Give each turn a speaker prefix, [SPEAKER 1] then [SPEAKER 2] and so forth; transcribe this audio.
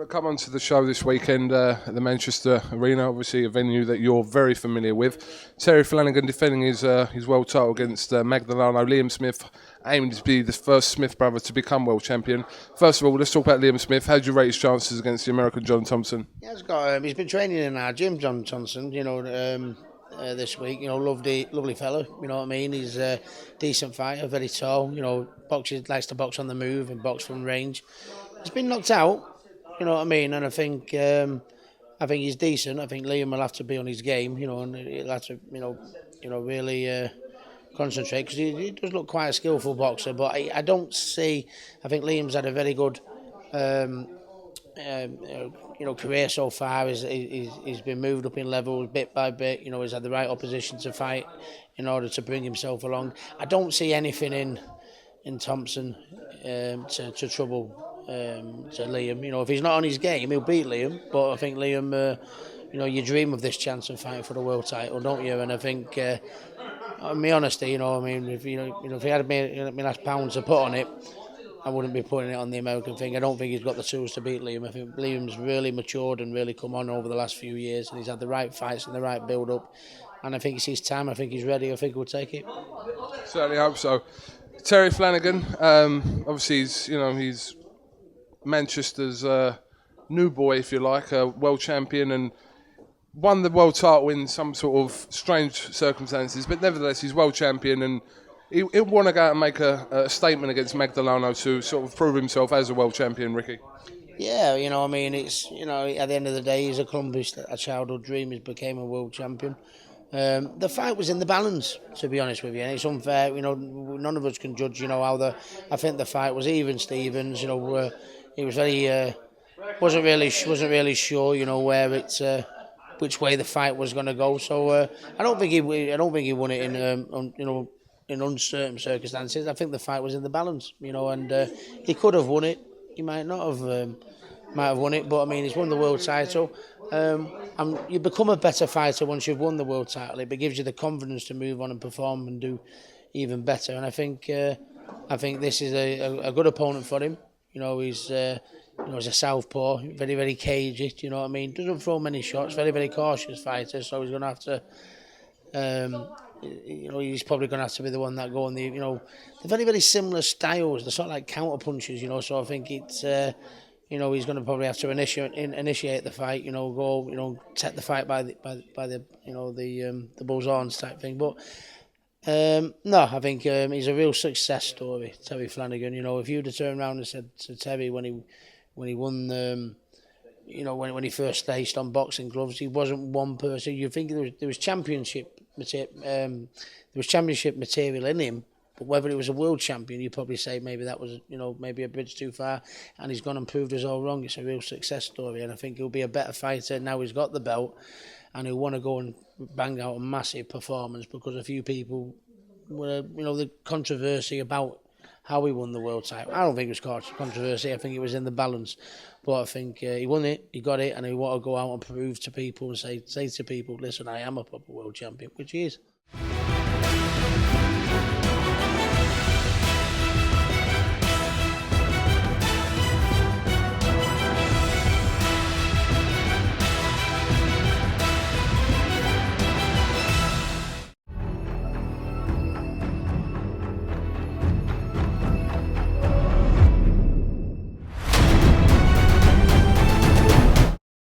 [SPEAKER 1] We'll come on to the show this weekend at the Manchester Arena, obviously a venue that you're very familiar with. Terry Flanagan defending his world title against Magdaleno. Liam Smith aiming to be the first Smith brother to become world champion. First of all, let's talk about Liam Smith. How do you rate his chances against the American John Thompson?
[SPEAKER 2] Yeah, he's been training in our gym, John Thompson, this week. Lovely fellow, you know what I mean? He's a decent fighter, very tall, likes to box on the move and box from range. He's been knocked out, you know what I mean? And I think he's decent. I think Liam will have to be on his game, and he'll have to, really concentrate, because he does look quite a skillful boxer. But I don't see. I think Liam's had a very good career so far. He's been moved up in levels bit by bit. He's had the right opposition to fight in order to bring himself along. I don't see anything in Thompson to trouble to Liam. If he's not on his game, he'll beat Liam. But I think Liam, you dream of this chance of fighting for the world title, don't you? And I think, in my honesty, if he had me last pound to put on it, I wouldn't be putting it on the American thing. I don't think he's got the tools to beat Liam. I think Liam's really matured and really come on over the last few years, and he's had the right fights and the right build-up. And I think it's his time. I think he's ready. I think he'll take it.
[SPEAKER 1] Certainly hope so. Terry Flanagan, obviously he's Manchester's new boy, if you like, a world champion, and won the world title in some sort of strange circumstances. But nevertheless, he's world champion, and he'll want to go out and make a statement against Magdaleno to sort of prove himself as a world champion, Ricky.
[SPEAKER 2] Yeah, it's, at the end of the day, he's accomplished a childhood dream. He became a world champion. The fight was in the balance, to be honest with you, and it's unfair. None of us can judge. I think the fight was even Stevens. He was very wasn't really sure. Where it's which way the fight was going to go. So I don't think he won it in uncertain circumstances. I think the fight was in the balance. And he could have won it. He might not have. Might have won it, but I mean, he's won the world title. And you become a better fighter once you've won the world title. It gives you the confidence to move on and perform and do even better. And I think this is a good opponent for him. He's he's a southpaw, very, very cagey. You know what I mean? Doesn't throw many shots. Very, very cautious fighter. So he's going to have to. He's probably going to have to be the one that go on the. They're very, very similar styles. They're sort of like counter punches. So I think it's. He's going to probably have to initiate the fight. Go. Take the fight by the bull's horns type thing. But no, I think he's a real success story, Terry Flanagan. If you'd have turned around and said to Terry when he won, when he first staged on boxing gloves, he wasn't one person. You think there was championship material in him. But whether he was a world champion, you'd probably say maybe that was, maybe a bridge too far. And he's gone and proved us all wrong. It's a real success story. And I think he'll be a better fighter now he's got the belt. And he'll want to go and bang out a massive performance, because a few people were, the controversy about how he won the world title. I don't think it was controversy. I think it was in the balance. But I think he won it, he got it, and he want to go out and prove to people and say to people, listen, I am a proper world champion, which he is.